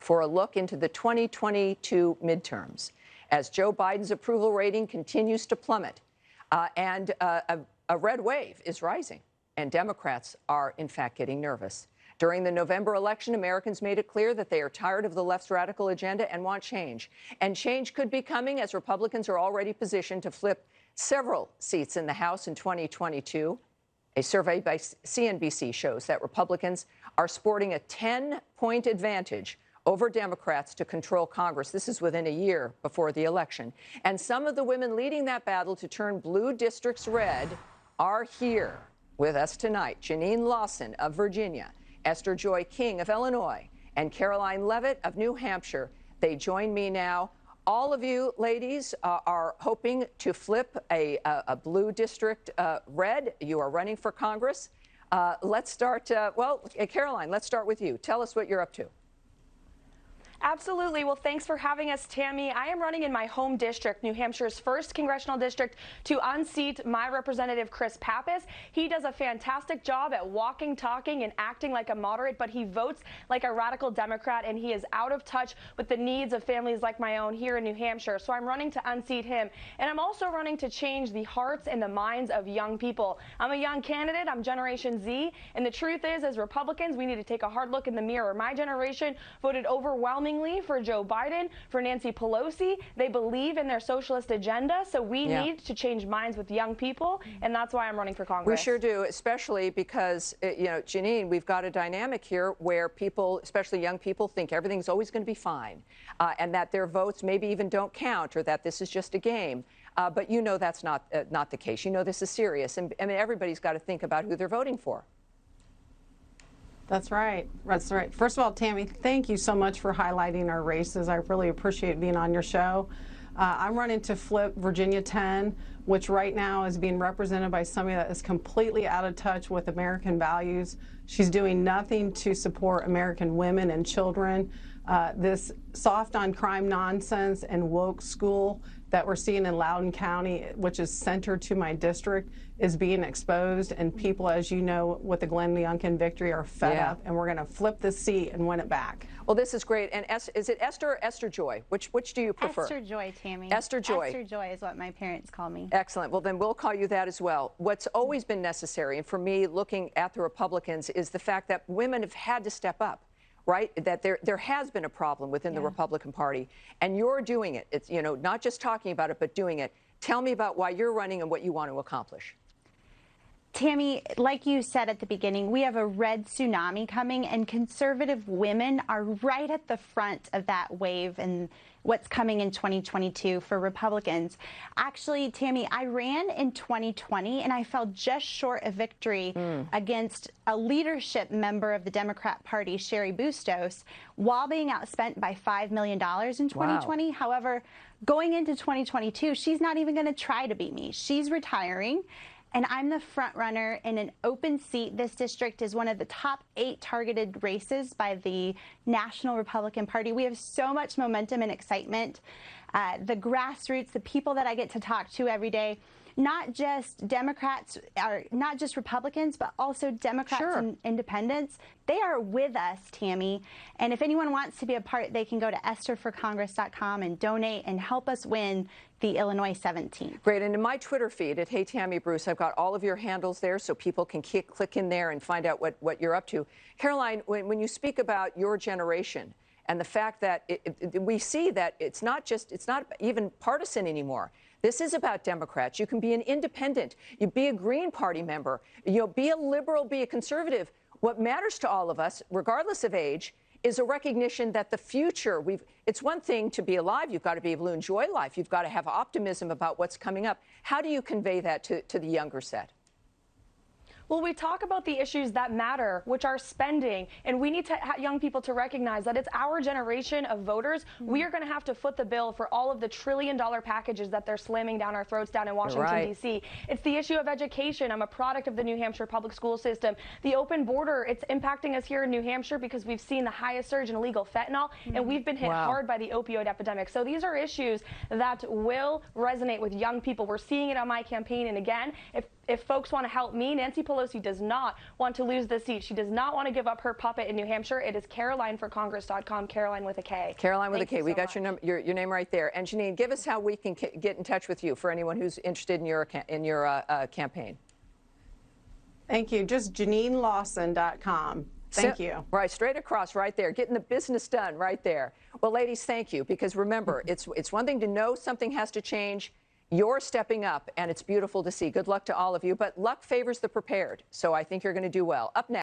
for a look into the 2022 midterms as Joe Biden's approval rating continues to plummet and a red wave is rising, and Democrats are, in fact, getting nervous. During the November election, Americans made it clear that they are tired of the left's radical agenda and want change. And change could be coming as Republicans are already positioned to flip several seats in the House in 2022. A survey by CNBC shows that Republicans are sporting a 10-point advantage over Democrats to control Congress. This is within a year before the election. And some of the women leading that battle to turn blue districts red are here with us tonight. Jeanine Lawson of Virginia, Esther Joy King of Illinois, and Caroline Levitt of New Hampshire. They join me now. All of you ladies are hoping to flip a blue district red. You are running for Congress. Let's start, Caroline, let's start with you. Tell us what you're up to. Absolutely. Well, thanks for having us, Tammy. I am running in my home district, New Hampshire's 1st congressional district, to unseat my representative, Chris Pappas. He does a fantastic job at walking, talking, and acting like a moderate, but he votes like a radical Democrat, and he is out of touch with the needs of families like my own here in New Hampshire. So I'm running to unseat him. And I'm also running to change the hearts and the minds of young people. I'm a young candidate. I'm Generation Z. And the truth is, as Republicans, we need to take a hard look in the mirror. My generation voted overwhelmingly for Joe Biden, for Nancy Pelosi. They believe in their socialist agenda, so we need to change minds with young people, and that's why I'm running for Congress. We sure do, especially because, Jeanine, we've got a dynamic here where people, especially young people, think everything's always going to be fine, and that their votes maybe even don't count, or that this is just a game. But that's not the case. This is serious, and I mean, everybody's got to think about who they're voting for. That's right. That's right. First of all, Tammy, thank you so much for highlighting our races. I really appreciate being on your show. I'm running to flip Virginia 10, which right now is being represented by somebody that is completely out of touch with American values. She's doing nothing to support American women and children. This soft on crime nonsense and woke school that we're seeing in Loudoun County, which is centered to my district, is being exposed. And people, as you know, with the Glenn Youngkin victory are fed up, and we're going to flip the seat and win it back. Well, this is great. And is it Esther or Esther Joy? Which do you prefer? Esther Joy, Tammy. Esther Joy. Esther Joy is what my parents call me. Excellent. Well, then we'll call you that as well. What's always been necessary, and for me, looking at the Republicans, is the fact that women have had to step up. Right? That there has been a problem within the Republican Party, and you're doing it. It's, not just talking about it, but doing it. Tell me about why you're running and what you want to accomplish. Tammy, like you said at the beginning, we have a red tsunami coming, and conservative women are right at the front of that wave and what's coming in 2022 for Republicans. Actually, Tammy, I ran in 2020 and I fell just short of victory against a leadership member of the Democrat Party, Sherry Bustos, while being outspent by $5 million in 2020. Wow. However, going into 2022, she's not even going to try to beat me. She's retiring. And I'm the front runner in an open seat. This district is one of the top 8 targeted races by the National Republican Party. We have so much momentum and excitement. The grassroots, the people that I get to talk to every day, not just Democrats, or not just Republicans, but also Democrats and independents. They are with us, Tammy. And if anyone wants to be a part, they can go to estherforcongress.com and donate and help us win the Illinois 17th. Great. And in my Twitter feed at Hey Tammy Bruce, I've got all of your handles there so people can click in there and find out what you're up to. Caroline, when you speak about your generation and the fact that we see that it's not even partisan anymore. This is about Democrats. You can be an independent. You be a Green Party member. Be a liberal, be a conservative. What matters to all of us, regardless of age, is a recognition that the future, it's one thing to be alive. You've got to be able to enjoy life. You've got to have optimism about what's coming up. How do you convey that to the younger set? Well, we talk about the issues that matter, which are spending, and we need to young people to recognize that it's our generation of voters. We are going to have to foot the bill for all of the trillion-dollar packages that they're slamming down our throats down in Washington, D.C. It's the issue of education. I'm a product of the New Hampshire public school system. The open border, it's impacting us here in New Hampshire because we've seen the highest surge in illegal fentanyl, and we've been hit hard by the opioid epidemic. So these are issues that will resonate with young people. We're seeing it on my campaign, and again, if if folks want to help me, Nancy Pelosi does not want to lose the seat. She does not want to give up her puppet in New Hampshire. It is CarolineForCongress.com, Caroline with a K. Caroline with a Thank K. you We so got much. your name right there. And Jeanine, give us how we can get in touch with you for anyone who's interested in your campaign. Thank you. Just JanineLawson.com. Thank you. Right, straight across, right there, getting the business done right there. Well, ladies, thank you, because remember, it's one thing to know something has to change. You're stepping up, and it's beautiful to see. Good luck to all of you, but luck favors the prepared, so I think you're going to do well. Up next.